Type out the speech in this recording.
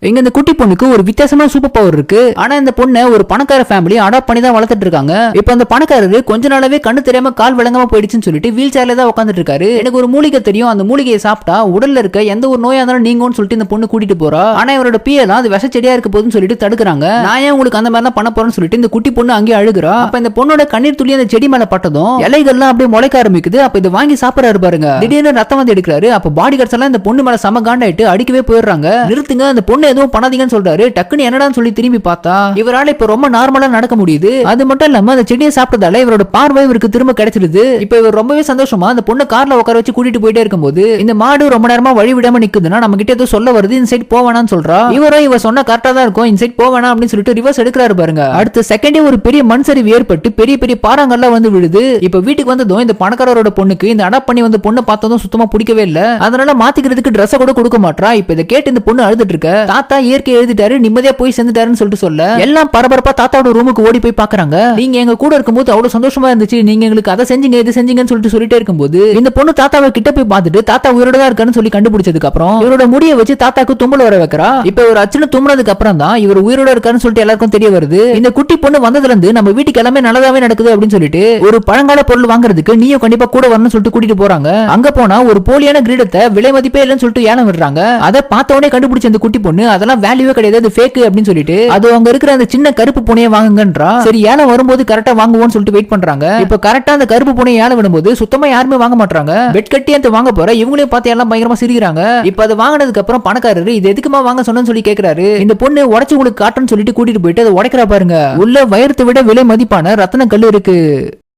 இங்க இந்த குட்டி பொண்ணுக்கு ஒரு வித்தியாசமான சூப்பர் பவர் இருக்கு. ஆனா இந்த பொண்ணை ஒரு பணக்கார ஃபேமிலி அடாப்ட் பண்ணி தான் வளர்த்துட்டு இருக்காங்க. இப்ப அந்த பணக்காரரு கொஞ்ச நாளாவே கண்ணு தெரியாம கால் விளங்காம போயிடுச்சுன்னு சொல்லிட்டு வீல் சேர்ல தான் உட்காந்துட்டு இருக்காரு. எனக்கு ஒரு மூலிகை தெரியும், அந்த மூலிகையை சாப்பிட்டா உடல்ல இருக்க எந்த ஒரு நோயா இருந்தாலும் நீங்கன்னு சொல்லிட்டு இந்த பொண்ணு கூட்டிட்டு போறா. ஆனா இவரோட பியெல்லாம் அது விஷ செடியா இருக்க போதுன்னு சொல்லிட்டு தடுக்கிறாங்க. நான் ஏன் உங்களுக்கு அந்த மாதிரி பண்ண போறேன்னு சொல்லிட்டு இந்த குட்டி பொண்ணு அங்கேயே அழுகுறா. அப்ப இந்த பொண்ணோட கண்ணீர் துளி அந்த செடி மேல பட்டதும் இலைகள்லாம் அப்படியே முளைக்க ஆரம்பிக்குது. அப்ப இதை வாங்கி சாப்பிடறாரு பாருங்க. திடீர்னு ரத்தம் வந்து எடுக்கிறாரு. அப்ப பாடி கார்ட்ஸ் எல்லாம் இந்த பொண்ணு மேல சம காண்டாயிட்டு அடிக்கவே போயிடுறாங்க. நிறுத்துங்க, அந்த பொண்ணு எதுவும் பண்ணாதீங்கன்னு சொல்றாரு. டக்குன்னு என்னடான்னு சொல்லி திரும்பி பார்த்தா இவரால இப்ப ரொம்ப நார்மலா நடக்க முடியுது. அது மட்டும் இல்லாம அந்த செடியை சாப்பிட்டதால இவரோட பார்வை இவருக்கு திரும்ப கிடைச்சிருது. இப்ப இவர் ரொம்பவே சந்தோஷமா அந்த பொண்ணு கார்ல உட்கார வச்சு கூட்டிட்டு போயிட்டே இருக்கும்போது இந்த மாடு ரொம்ப நேரமா வழி விடாம நிக்குதுன்னா நம்ம கிட்ட ஏதோ சொல்ல வருது, இந்த சைட் போவானான்னு சொல்றா. இவ சொன்ன கரெக்டா தான் இருக்கும், இந்த சைட் போவானா அப்படின்னு சொல்லிட்டு ரிவர்ஸ் எடுக்கிறாரு பாருங்க. அடுத்த செகண்டே ஒரு பெரிய மண் சரிவு ஏற்பட்டு பெரிய பெரிய பாறாங்கல்லாம் வந்து விழுது. இப்ப வீட்டுக்கு வந்ததும் இந்த பணக்காரரோட பொண்ணுக்கு இந்த அடாப்ட் பண்ணி வந்த பொண்ணு பார்த்ததும் சுத்தமா பிடிக்கவே இல்ல. அதனால மாத்திக்கிறதுக்கு ட்ரெஸ் கூட கொடுக்க மாட்டா. இப்ப இதை கேட்டு இந்த பொண்ணு அழுதுட்டு இருக்க. தாத்தா இயற்கை எழுதிட்டாரு, நிம்மதியா போய் சேர்ந்துட்டாருன்னு சொல்லிட்டு சொல்ல எல்லாம் பரபரப்பா தாத்தாவோட ரூமுக்கு ஓடி போய் பாக்குறாங்க. நீங்க எங்க கூட இருக்கும்போது அவ்வளவு சந்தோஷமா இருந்துச்சு, நீங்க எங்களுக்கு அதை செஞ்சீங்க இது செஞ்சீங்கன்னு சொல்லிட்டே இருக்கும்போது இந்த பொண்ணு தாத்தாவை கிட்ட போய் பார்த்துட்டு தாத்தா உயிரோட தான் இருக்கான்னு சொல்லி கண்டுபிடிச்சதுக்கு அப்புறம் இவரோட முடியை வச்சு தாத்தாக்கு தும்பல் வர வைக்கிறா. இப்ப ஒரு அச்சனை தும்புனதுக்கு அப்புறம் தான் இவர் உயிரோட இருக்காருன்னு சொல்லிட்டு எல்லாருக்கும் தெரிய வருது. இந்த குட்டி பொண்ணு வந்ததுல இருந்து நம்ம வீட்டுக்கு எல்லாமே நல்லதாவே நடக்குது அப்படின்னு சொல்லிட்டு ஒரு பழங்கால பொருள் வாங்குறதுக்கு நீயும் கண்டிப்பா கூட வரணும்னு சொல்லிட்டு கூட்டிட்டு போறாங்க. அங்க போனா ஒரு போலியான கிரீடத்தை விலை மதிப்பே இல்லைன்னு சொல்லிட்டு ஏலம் விடுறாங்க. அதை பார்த்த உடனே கண்டுபிடிச்ச அந்த குட்டி பொண்ணு அதெல்லாம் வேல்யூவே கிடையாது, அது ஃபேக் அப்படின்னு சொல்லிட்டு அது அங்க இருக்கிற அந்த சின்ன கருப்பு பூனையை வாங்குங்கன்றா. சரி ஏலம் வரும்போது கரெக்டா வாங்குவோம்னு சொல்லிட்டு வெயிட் பண்றாங்க. இப்ப கரெக்டா அந்த கருப்பு பூனையை ஏலம் விடும்போது சுத்தமா யாருமே வாங்க மாட்டாங்க. பெட் கட்டி அந்த வாங்க போற இவங்களையும் பார்த்து எல்லாம் பயங்கரமா சிரிக்கிறாங்க. இப்ப அதை வாங்கினதுக்கு அப்புறம் பணக்காரரு இது எதுக்குமா வாங்க சொன்னு சொல்லி கேக்குறாரு. இந்த பொண்ணு உடைச்சு உங்களுக்கு காட்டுன்னு சொல்லிட்டு கூட்டிட்டு போயிட்டு அதை உடைக்கிறா பாருங்க. உள்ள வயிறத்தை விட விலை மதிப்பான ரத்தன கல் இருக்கு.